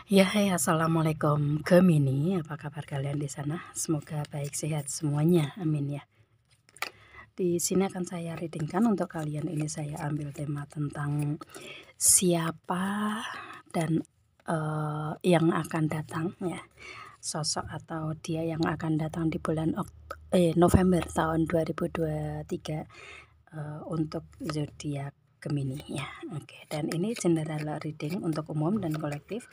Ya, hai, assalamualaikum Gemini. Apa kabar kalian di sana? Semoga baik sehat semuanya. Amin ya. Di sini akan saya readingkan untuk kalian. Ini saya ambil tema tentang siapa dan yang akan datang ya. Sosok atau dia yang akan datang di bulan November tahun 2023 untuk zodiak Gemini ya. Oke, dan ini general reading untuk umum dan kolektif.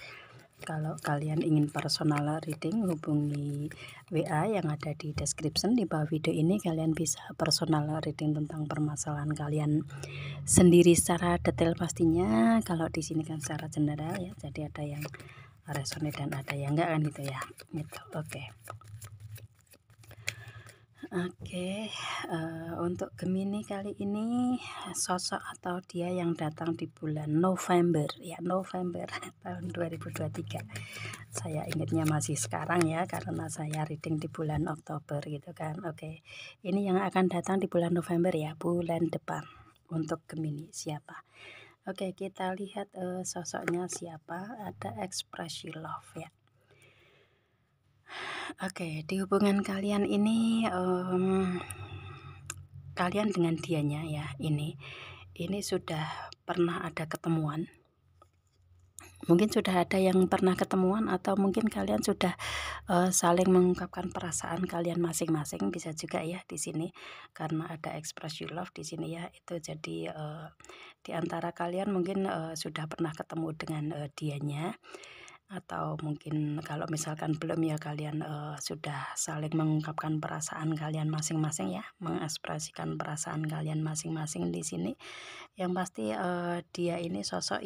Kalau kalian ingin personal reading, hubungi WA yang ada di description di bawah video ini. Kalian bisa personal reading tentang permasalahan kalian sendiri secara detail pastinya. Kalau di sini kan secara general ya, jadi ada yang resonate dan ada yang enggak kan gitu ya. Gitu. Oke, untuk Gemini kali ini sosok atau dia yang datang di bulan November ya, November tahun 2023. Saya ingatnya masih sekarang ya, karena saya reading di bulan Oktober gitu kan. Oke, ini yang akan datang di bulan November ya, bulan depan untuk Gemini siapa? Oke, kita lihat sosoknya siapa. Ada ekspresi love ya. Oke, di hubungan kalian ini kalian dengan dianya ya, ini sudah pernah ada ketemuan. Mungkin sudah ada yang pernah ketemuan atau mungkin kalian sudah saling mengungkapkan perasaan kalian masing-masing, bisa juga ya di sini karena ada express your love di sini ya. Itu jadi di antara kalian mungkin sudah pernah ketemu dengan dianya, atau mungkin kalau misalkan belum ya kalian sudah saling mengungkapkan perasaan kalian masing-masing ya, mengekspresikan perasaan kalian masing-masing di sini. Yang pasti dia ini sosok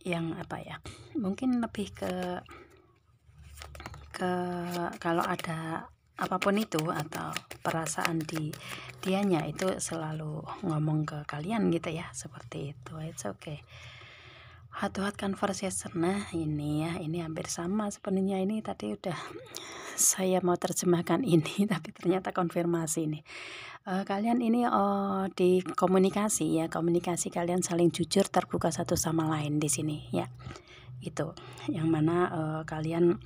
yang apa ya, mungkin lebih ke kalau ada apapun itu atau perasaan di dianya itu selalu ngomong ke kalian gitu ya, seperti itu. It's okay. Heart to heart conversation. Nah ini ya, ini hampir sama sebenarnya. Ini tadi udah saya mau terjemahkan ini tapi ternyata konfirmasi nih. Kalian ini di komunikasi ya, komunikasi kalian saling jujur, terbuka satu sama lain di sini ya. Itu yang mana kalian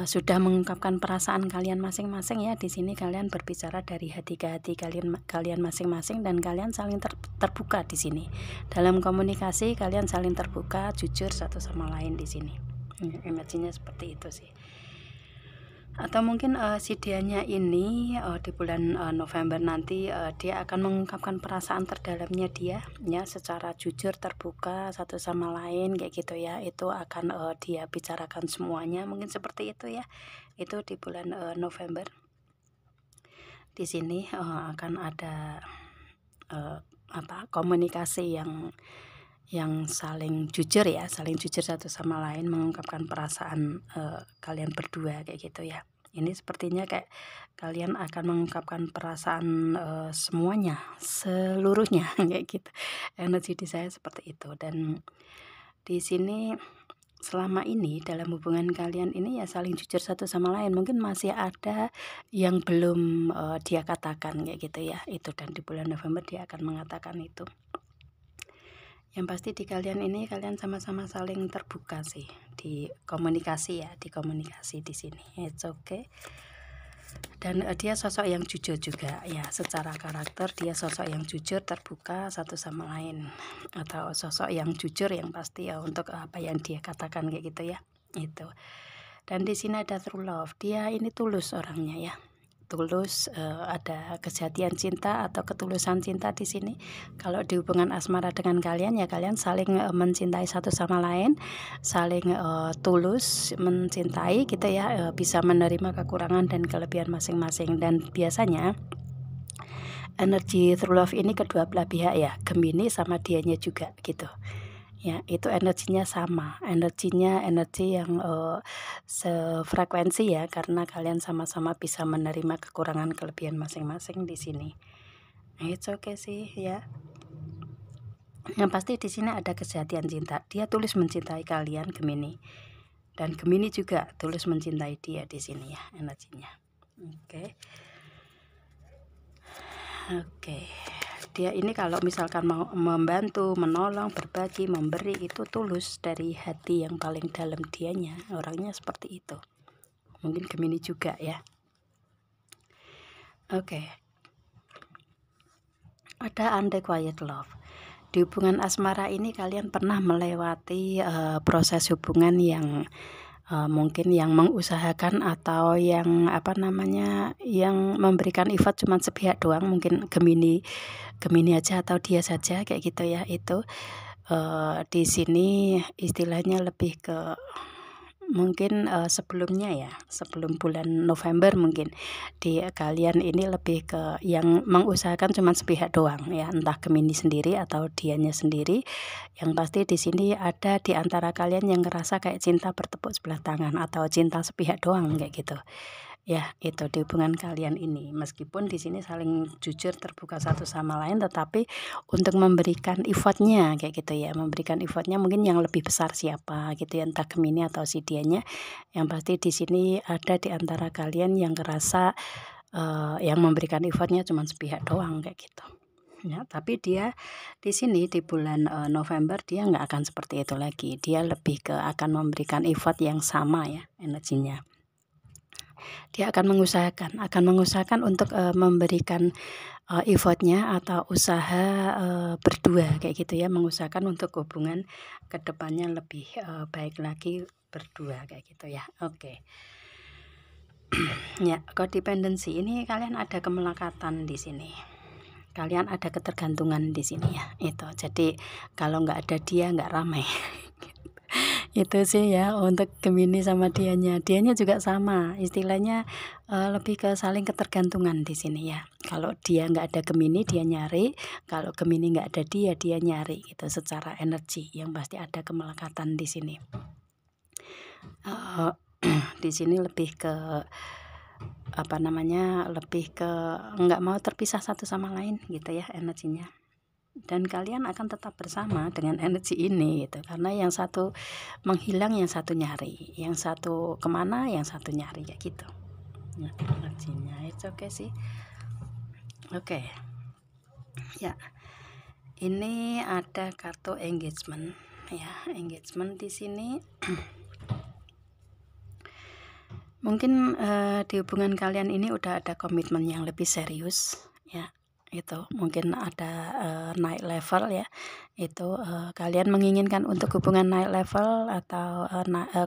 sudah mengungkapkan perasaan kalian masing-masing ya. Di sini kalian berbicara dari hati ke hati kalian masing-masing, dan kalian saling terbuka di sini. Dalam komunikasi kalian saling terbuka, jujur satu sama lain di sini. Imajinya seperti itu sih. Atau mungkin si dianya ini di bulan November nanti dia akan mengungkapkan perasaan terdalamnya dia ya, secara jujur, terbuka satu sama lain kayak gitu ya. Itu akan dia bicarakan semuanya, mungkin seperti itu ya. Itu di bulan November. Di sini akan ada komunikasi yang saling jujur ya, saling jujur satu sama lain, mengungkapkan perasaan kalian berdua kayak gitu ya. Ini sepertinya kayak kalian akan mengungkapkan perasaan semuanya, seluruhnya kayak gitu. Energi di saya seperti itu. Dan di sini selama ini dalam hubungan kalian ini ya saling jujur satu sama lain. Mungkin masih ada yang belum dia katakan kayak gitu ya. Itu, dan di bulan November dia akan mengatakan itu. Yang pasti di kalian ini kalian sama-sama saling terbuka sih di komunikasi ya, di komunikasi di sini. It's okay. Dan dia sosok yang jujur juga ya, secara karakter dia sosok yang jujur, terbuka satu sama lain, atau sosok yang jujur yang pasti ya untuk apa yang dia katakan kayak gitu ya. Itu. Dan di sini ada true love. Dia ini tulus orangnya ya. Tulus, ada kesejatian cinta atau ketulusan cinta di sini. Kalau di hubungan asmara dengan kalian ya, kalian saling mencintai satu sama lain, saling tulus mencintai gitu ya, bisa menerima kekurangan dan kelebihan masing-masing. Dan biasanya energi true love ini kedua belah pihak ya, Gemini sama dianya juga gitu. Ya, itu energinya sama, energi yang sefrekuensi ya, karena kalian sama-sama bisa menerima kekurangan kelebihan masing-masing di sini. It's okay sih ya. Yang pasti di sini ada kesejatian cinta. Dia tulus mencintai kalian Gemini, dan Gemini juga tulus mencintai dia di sini ya, energinya. Oke. Dia ini kalau misalkan mau membantu, menolong, berbagi, memberi, itu tulus dari hati yang paling dalam dianya. Orangnya seperti itu. Mungkin Gemini juga ya. Oke. Ada unrequited love. Di hubungan asmara ini kalian pernah melewati proses hubungan yang mungkin yang mengusahakan atau yang yang memberikan effort cuma sepihak doang, mungkin Gemini aja atau dia saja kayak gitu ya. Itu di sini istilahnya lebih ke mungkin sebelumnya ya, sebelum bulan November mungkin di kalian ini lebih ke yang mengusahakan cuma sepihak doang ya, entah Gemini sendiri atau dianya sendiri. Yang pasti di sini ada di antara kalian yang ngerasa kayak cinta bertepuk sebelah tangan atau cinta sepihak doang kayak gitu. Ya, itu di hubungan kalian ini. Meskipun di sini saling jujur, terbuka satu sama lain, tetapi untuk memberikan effortnya kayak gitu ya. Memberikan effortnya mungkin yang lebih besar siapa gitu ya, entah Gemini atau si dianya. Yang pasti di sini ada di antara kalian yang ngerasa yang memberikan effortnya cuma sepihak doang kayak gitu. Ya, tapi dia di sini di bulan November dia nggak akan seperti itu lagi. Dia lebih ke akan memberikan effort yang sama ya energinya. Dia akan mengusahakan untuk memberikan effortnya atau usaha berdua kayak gitu ya, mengusahakan untuk hubungan kedepannya lebih baik lagi berdua kayak gitu ya. Oke. Ya, codependency ini kalian ada kemelekatan di sini. Kalian ada ketergantungan di sini ya. Itu. Jadi kalau nggak ada dia nggak ramai. Itu sih ya untuk Gemini sama dianya juga sama, istilahnya lebih ke saling ketergantungan di sini ya. Kalau dia nggak ada Gemini dia nyari, kalau Gemini nggak ada dia nyari gitu. Secara energi yang pasti ada kemelekatan di sini. Di sini lebih ke lebih ke nggak mau terpisah satu sama lain gitu ya energinya. Dan kalian akan tetap bersama dengan energi ini gitu, karena yang satu menghilang yang satu nyari, yang satu kemana yang satu nyari kayak gitu ya energinya. It's okay sih. Oke. Ya, ini ada kartu engagement ya. Engagement di sini mungkin di hubungan kalian ini udah ada komitmen yang lebih serius ya. Itu mungkin ada naik level ya. Itu kalian menginginkan untuk hubungan naik level atau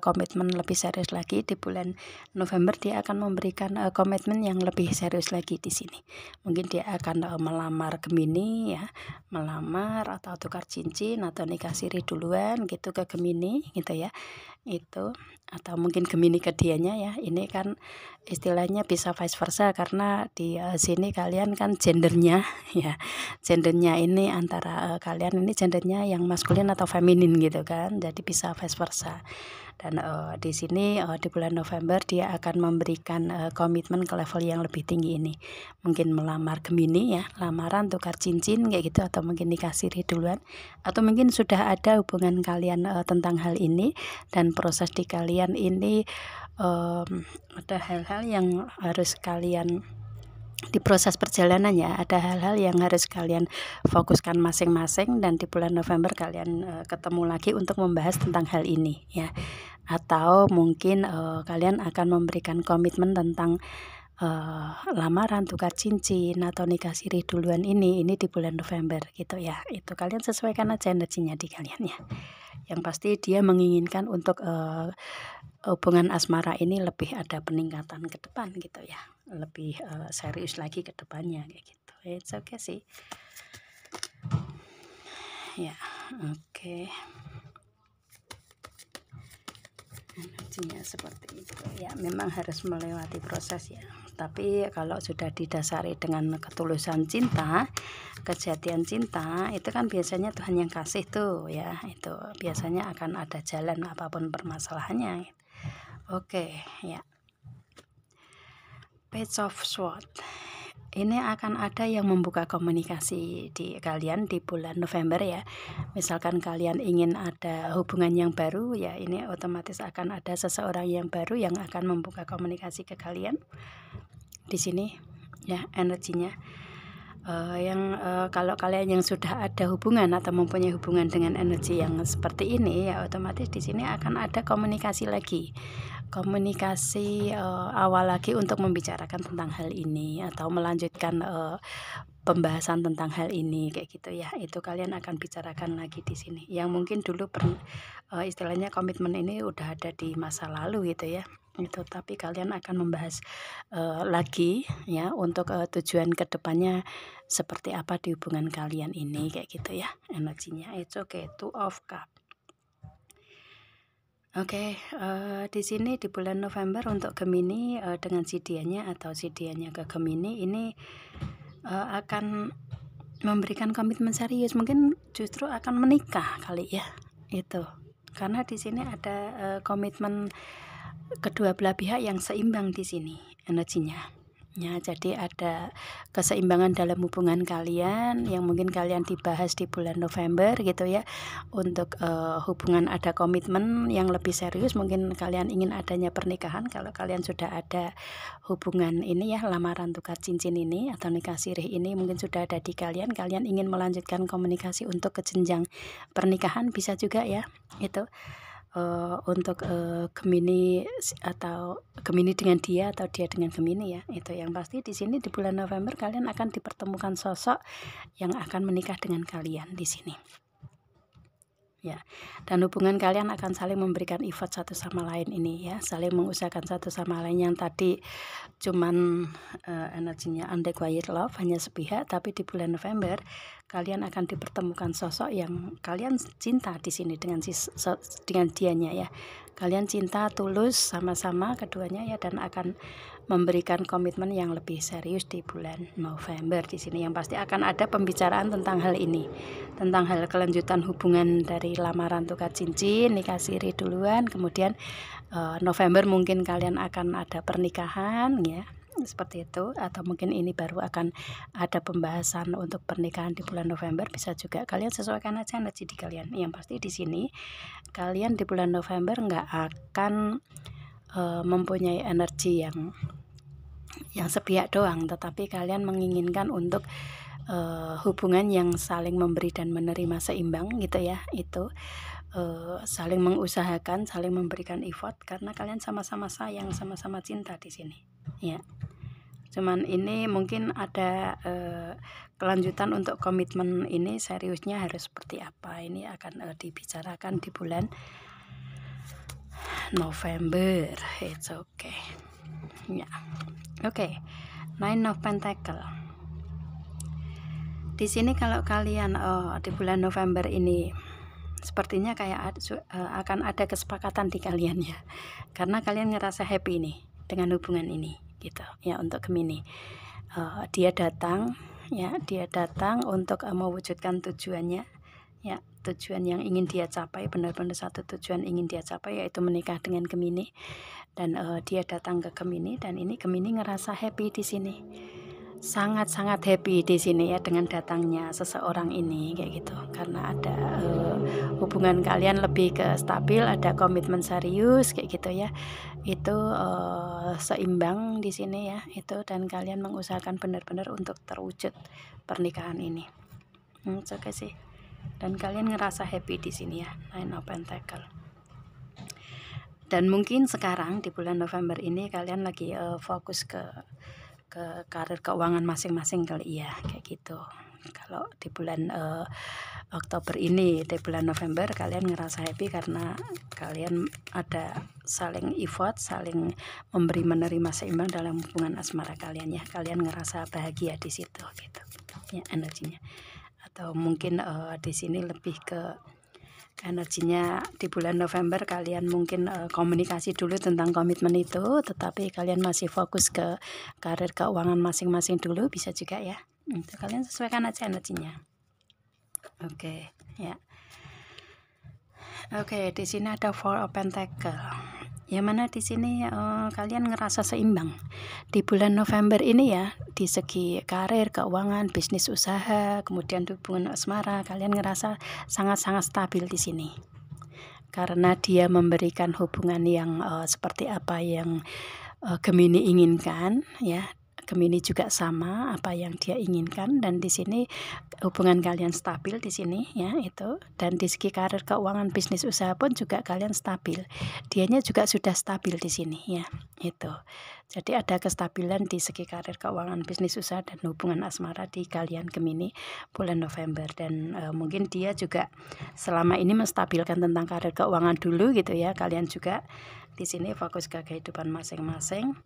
komitmen lebih serius lagi. Di bulan November dia akan memberikan komitmen yang lebih serius lagi di sini. Mungkin dia akan melamar Gemini ya, melamar atau tukar cincin atau nikah siri duluan gitu ke Gemini gitu ya. Itu atau mungkin Gemini ke dianya ya. Ini kan istilahnya bisa vice versa, karena di sini kalian kan gendernya ya, gendernya ini antara kalian ini gendernya yang maskulin atau feminin gitu kan, jadi bisa vice versa. Dan di sini di bulan November dia akan memberikan komitmen ke level yang lebih tinggi ini. Mungkin melamar Gemini ya, lamaran tukar cincin kayak gitu, atau mungkin nikah siri duluan, atau mungkin sudah ada hubungan kalian tentang hal ini, dan proses di kalian ini ada hal-hal yang harus kalian di proses perjalanan ya, ada hal-hal yang harus kalian fokuskan masing-masing, dan di bulan November kalian ketemu lagi untuk membahas tentang hal ini ya. Atau mungkin kalian akan memberikan komitmen tentang lamaran, tukar cincin atau nikah siri duluan ini di bulan November gitu ya. Itu kalian sesuaikan aja energinya di kalian ya. Yang pasti dia menginginkan untuk hubungan asmara ini lebih ada peningkatan ke depan gitu ya, lebih serius lagi ke depannya kayak gitu. It's okay sih ya. Oke. Energinya seperti itu ya, memang harus melewati proses ya, tapi kalau sudah didasari dengan ketulusan cinta, kejatian cinta, itu kan biasanya Tuhan yang kasih tuh ya. Itu biasanya akan ada jalan apapun permasalahannya. Oke ya. Page of Swords ini akan ada yang membuka komunikasi di kalian di bulan November ya. Misalkan kalian ingin ada hubungan yang baru ya, ini otomatis akan ada seseorang yang baru yang akan membuka komunikasi ke kalian di sini ya energinya. Kalau kalian yang sudah ada hubungan atau mempunyai hubungan dengan energi yang seperti ini, ya otomatis di sini akan ada komunikasi lagi. Komunikasi awal lagi untuk membicarakan tentang hal ini atau melanjutkan pembahasan tentang hal ini kayak gitu ya. Itu kalian akan bicarakan lagi di sini. Yang mungkin dulu istilahnya komitmen ini udah ada di masa lalu gitu ya. Itu tapi kalian akan membahas lagi ya untuk tujuan kedepannya seperti apa di hubungan kalian ini kayak gitu ya energinya. It's okay. Two of Cup. Oke, di sini di bulan November untuk Gemini dengan sidiannya atau sidiannya ke Gemini ini akan memberikan komitmen serius, mungkin justru akan menikah kali ya itu, karena di sini ada komitmen kedua belah pihak yang seimbang di sini energinya. Ya, jadi ada keseimbangan dalam hubungan kalian yang mungkin kalian dibahas di bulan November gitu ya. Untuk hubungan ada komitmen yang lebih serius, mungkin kalian ingin adanya pernikahan. Kalau kalian sudah ada hubungan ini ya, lamaran tukar cincin ini atau nikah sirih ini mungkin sudah ada di kalian ingin melanjutkan komunikasi untuk ke jenjang pernikahan, bisa juga ya itu. Untuk Gemini atau Gemini dengan dia atau dia dengan Gemini ya, itu yang pasti di sini di bulan November kalian akan dipertemukan sosok yang akan menikah dengan kalian di sini ya, dan hubungan kalian akan saling memberikan effort satu sama lain ini ya, saling mengusahakan satu sama lain. Yang tadi cuman energinya unrequited love, hanya sepihak, tapi di bulan November kalian akan dipertemukan sosok yang kalian cinta di sini dengan dianya ya. Kalian cinta tulus sama-sama keduanya ya, dan akan memberikan komitmen yang lebih serius di bulan November di sini. Yang pasti akan ada pembicaraan tentang hal ini, tentang hal kelanjutan hubungan dari lamaran tukar cincin, nikah siri duluan, kemudian November mungkin kalian akan ada pernikahan ya, seperti itu, atau mungkin ini baru akan ada pembahasan untuk pernikahan di bulan November, bisa juga. Kalian sesuaikan aja energi di kalian. Yang pasti di sini kalian di bulan November nggak akan mempunyai energi yang sepihak doang, tetapi kalian menginginkan untuk hubungan yang saling memberi dan menerima seimbang gitu ya. Itu saling mengusahakan, saling memberikan effort, karena kalian sama-sama sayang, sama-sama cinta di sini ya. Cuman ini mungkin ada kelanjutan untuk komitmen ini seriusnya harus seperti apa, ini akan dibicarakan di bulan November. It's okay ya. Oke, Nine of Pentacle. Di sini kalau kalian di bulan November ini sepertinya kayak akan ada kesepakatan di kalian ya, karena kalian ngerasa happy nih dengan hubungan ini gitu ya. Untuk Gemini dia datang untuk mewujudkan tujuannya ya, tujuan yang ingin dia capai, benar-benar satu tujuan ingin dia capai, yaitu menikah dengan Gemini. Dan dia datang ke Gemini, dan ini Gemini ngerasa happy di sini, sangat-sangat happy di sini ya dengan datangnya seseorang ini kayak gitu, karena ada hubungan kalian lebih ke stabil, ada komitmen serius kayak gitu ya. Itu seimbang di sini ya itu, dan kalian mengusahakan benar-benar untuk terwujud pernikahan ini. Oke sih, dan kalian ngerasa happy di sini ya, Nine of Pentacle. Dan mungkin sekarang di bulan November ini kalian lagi fokus ke karir keuangan masing-masing kali ya, kayak gitu. Kalau di bulan Oktober ini, di bulan November kalian ngerasa happy karena kalian ada saling effort, saling memberi menerima seimbang dalam hubungan asmara kalian ya. Kalian ngerasa bahagia di situ gitu ya energinya. Atau mungkin di sini lebih ke energinya di bulan November kalian mungkin komunikasi dulu tentang komitmen itu, tetapi kalian masih fokus ke karir keuangan masing-masing dulu, bisa juga ya. Itu kalian sesuaikan aja energinya. Oke ya. Oke, di sini ada Four of Pentacle. Yang mana di sini kalian ngerasa seimbang di bulan November ini ya, di segi karir, keuangan, bisnis usaha, kemudian hubungan asmara, kalian ngerasa sangat-sangat stabil di sini. Karena dia memberikan hubungan yang seperti apa yang Gemini inginkan ya. Gemini juga sama apa yang dia inginkan, dan di sini hubungan kalian stabil di sini ya itu. Dan di segi karir, keuangan, bisnis, usaha pun juga kalian stabil. Dianya juga sudah stabil di sini ya itu. Jadi ada kestabilan di segi karir, keuangan, bisnis, usaha, dan hubungan asmara di kalian Gemini bulan November. Dan mungkin dia juga selama ini menstabilkan tentang karir, keuangan dulu gitu ya. Kalian juga di sini fokus ke kehidupan masing-masing.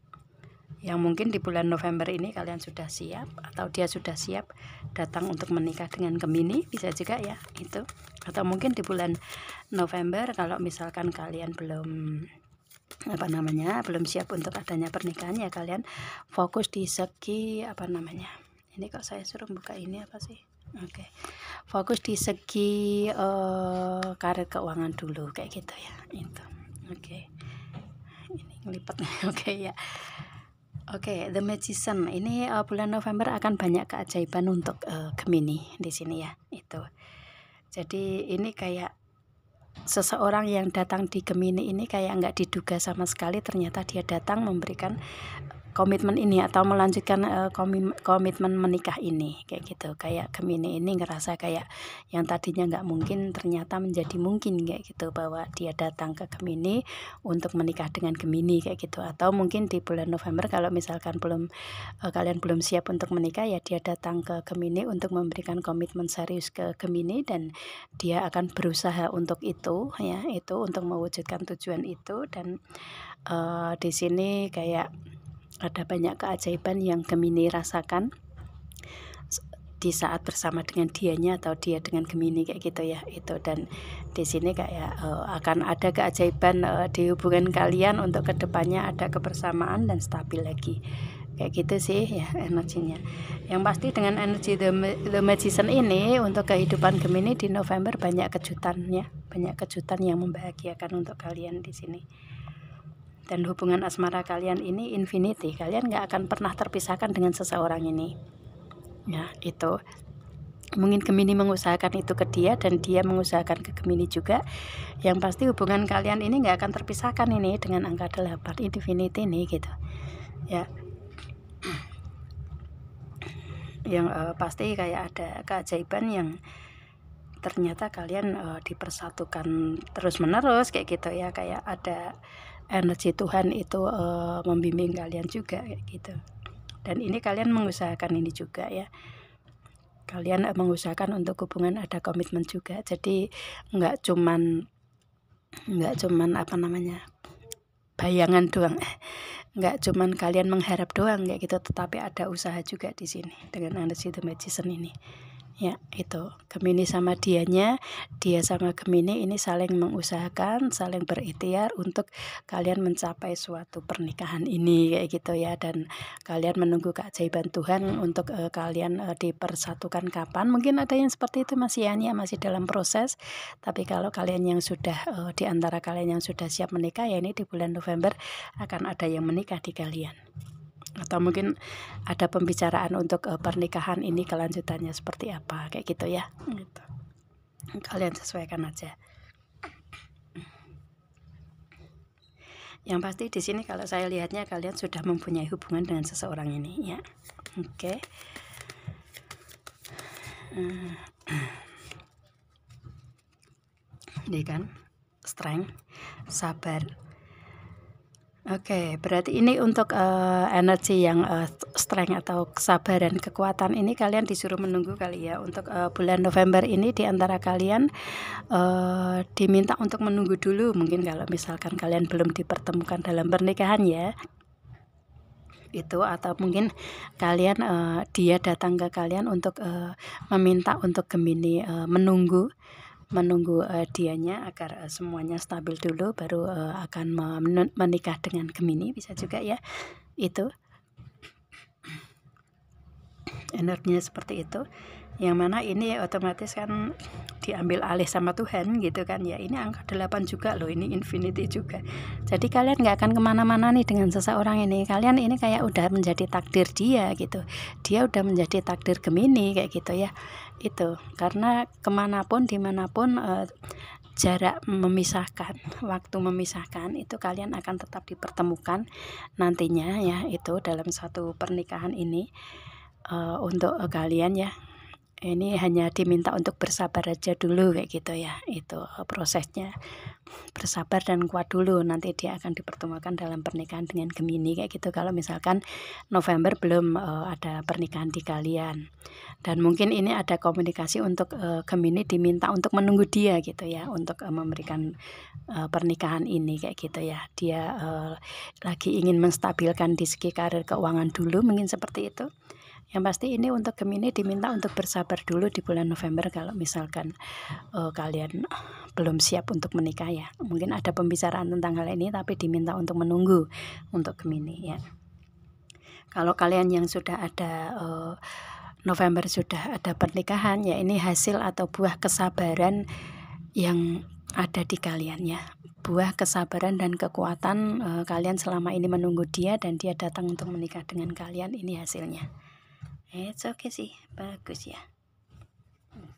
Yang mungkin di bulan November ini kalian sudah siap, atau dia sudah siap datang untuk menikah dengan Gemini, bisa juga ya itu. Atau mungkin di bulan November kalau misalkan kalian belum belum siap untuk adanya pernikahan, ya kalian fokus di segi ini kok saya suruh buka ini apa sih, fokus di segi karir, keuangan dulu kayak gitu ya itu. Ini ngelipet ya. The Magician ini bulan November akan banyak keajaiban untuk Gemini di sini ya itu. Jadi ini kayak seseorang yang datang di Gemini ini kayak nggak diduga sama sekali, ternyata dia datang memberikan komitmen ini atau melanjutkan komitmen menikah ini kayak gitu. Kayak Gemini ini ngerasa kayak yang tadinya nggak mungkin ternyata menjadi mungkin kayak gitu, bahwa dia datang ke Gemini untuk menikah dengan Gemini kayak gitu. Atau mungkin di bulan November kalau misalkan kalian belum siap untuk menikah, ya dia datang ke Gemini untuk memberikan komitmen serius ke Gemini, dan dia akan berusaha untuk itu ya itu, untuk mewujudkan tujuan itu. Dan di sini kayak ada banyak keajaiban yang Gemini rasakan di saat bersama dengan dianya atau dia dengan Gemini kayak gitu ya itu. Dan di sini kayak akan ada keajaiban di hubungan kalian untuk kedepannya, ada kebersamaan dan stabil lagi kayak gitu sih ya energinya. Yang pasti dengan energi The Magician ini untuk kehidupan Gemini di November banyak kejutan ya, banyak kejutan yang membahagiakan untuk kalian di sini. Dan hubungan asmara kalian ini infinity, kalian nggak akan pernah terpisahkan dengan seseorang ini ya itu. Mungkin Gemini mengusahakan itu ke dia, dan dia mengusahakan ke Gemini juga. Yang pasti hubungan kalian ini nggak akan terpisahkan ini dengan angka 8 infinity ini gitu ya. Yang pasti kayak ada keajaiban yang ternyata kalian dipersatukan terus menerus kayak gitu ya. Kayak ada energi Tuhan itu membimbing kalian juga kayak gitu. Dan ini kalian mengusahakan ini juga ya, kalian mengusahakan untuk hubungan ada komitmen juga. Jadi nggak cuman bayangan doang, nggak cuman kalian mengharap doang kayak gitu, tetapi ada usaha juga di sini dengan energi The Magician ini ya itu. Gemini sama dianya, dia sama Gemini ini saling mengusahakan, saling berikhtiar untuk kalian mencapai suatu pernikahan ini kayak gitu ya. Dan kalian menunggu keajaiban Tuhan untuk kalian dipersatukan kapan. Mungkin ada yang seperti itu masih dalam proses. Tapi kalau kalian yang sudah di antara kalian yang sudah siap menikah, ya ini di bulan November akan ada yang menikah di kalian. Atau mungkin ada pembicaraan untuk pernikahan ini kelanjutannya seperti apa kayak gitu ya gitu. Kalian sesuaikan aja. Yang pasti di sini kalau saya lihatnya kalian sudah mempunyai hubungan dengan seseorang ini ya. Ini kan strength, sabar. Berarti ini untuk energi yang strength atau kesabaran, kekuatan ini kalian disuruh menunggu kali ya. Untuk bulan November ini di antara kalian diminta untuk menunggu dulu. Mungkin kalau misalkan kalian belum dipertemukan dalam pernikahan ya itu. Atau mungkin kalian dia datang ke kalian untuk meminta untuk Gemini menunggu dianya agar semuanya stabil dulu, baru akan menikah dengan Gemini, bisa juga ya itu. Energinya seperti itu, yang mana ini otomatis kan diambil alih sama Tuhan gitu kan ya. Ini angka 8 juga loh, ini infinity juga. Jadi kalian nggak akan kemana-mana nih dengan seseorang ini. Kalian ini kayak udah menjadi takdir dia gitu, dia udah menjadi takdir Gemini kayak gitu ya itu. Karena kemanapun dimanapun jarak memisahkan, waktu memisahkan, itu kalian akan tetap dipertemukan nantinya ya, itu dalam satu pernikahan ini. Untuk kalian ya, ini hanya diminta untuk bersabar aja dulu kayak gitu ya, itu prosesnya. Bersabar dan kuat dulu, nanti dia akan dipertemukan dalam pernikahan dengan Gemini kayak gitu, kalau misalkan November belum ada pernikahan di kalian. Dan mungkin ini ada komunikasi untuk Gemini diminta untuk menunggu dia gitu ya, untuk memberikan pernikahan ini kayak gitu ya. Dia lagi ingin menstabilkan di segi karir keuangan dulu, mungkin seperti itu. Yang pasti ini untuk Gemini diminta untuk bersabar dulu di bulan November kalau misalkan kalian belum siap untuk menikah ya. Mungkin ada pembicaraan tentang hal ini tapi diminta untuk menunggu untuk Gemini ya. Kalau kalian yang sudah ada November sudah ada pernikahan ya, ini hasil atau buah kesabaran yang ada di kalian ya. Buah kesabaran dan kekuatan kalian selama ini menunggu dia dan dia datang untuk menikah dengan kalian, ini hasilnya. It's okay sih, bagus ya.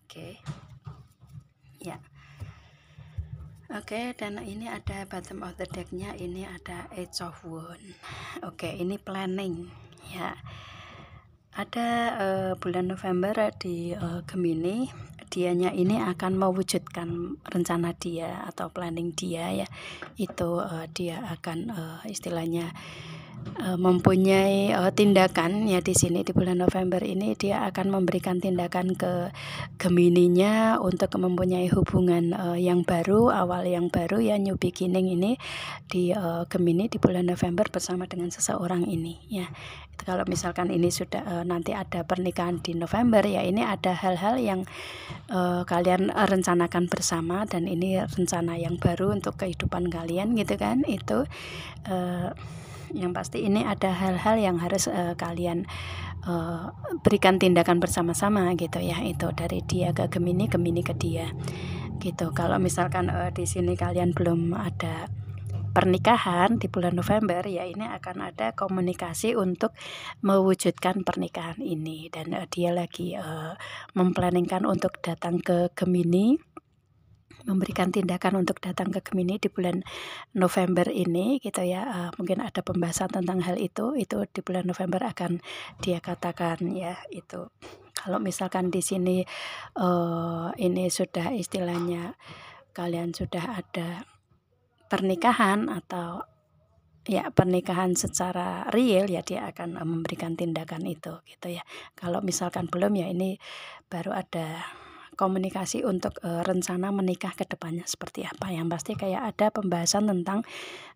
Oke. Ya. Oke, dan ini ada bottom of the deck-nya, ini ada Eight of Wands. Oke, ini planning ya. Ada bulan November di Gemini, dianya ini akan mewujudkan rencana dia atau planning dia ya. Itu dia akan istilahnya mempunyai tindakan ya di sini di bulan November ini. Dia akan memberikan tindakan ke Gemininya untuk mempunyai hubungan yang baru, awal yang baru ya, new beginning ini di Gemini di bulan November bersama dengan seseorang ini ya. Itu kalau misalkan ini sudah nanti ada pernikahan di November ya, ini ada hal-hal yang kalian rencanakan bersama dan ini rencana yang baru untuk kehidupan kalian gitu kan. Itu yang pasti ini ada hal-hal yang harus kalian berikan tindakan bersama-sama gitu ya. Itu dari dia ke Gemini, Gemini ke dia gitu. Kalau misalkan di sini kalian belum ada pernikahan di bulan November ya, ini akan ada komunikasi untuk mewujudkan pernikahan ini. Dan dia lagi memplanningkan untuk datang ke Gemini, memberikan tindakan untuk datang ke Gemini di bulan November ini gitu ya. Mungkin ada pembahasan tentang hal itu di bulan November akan dia katakan ya. Itu kalau misalkan di sini ini sudah istilahnya kalian sudah ada pernikahan atau ya pernikahan secara real ya, dia akan memberikan tindakan itu gitu ya. Kalau misalkan belum ya, ini baru ada komunikasi untuk rencana menikah ke depannya seperti apa. Yang pasti kayak ada pembahasan tentang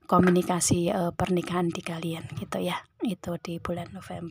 komunikasi pernikahan di kalian gitu ya. Itu di bulan November.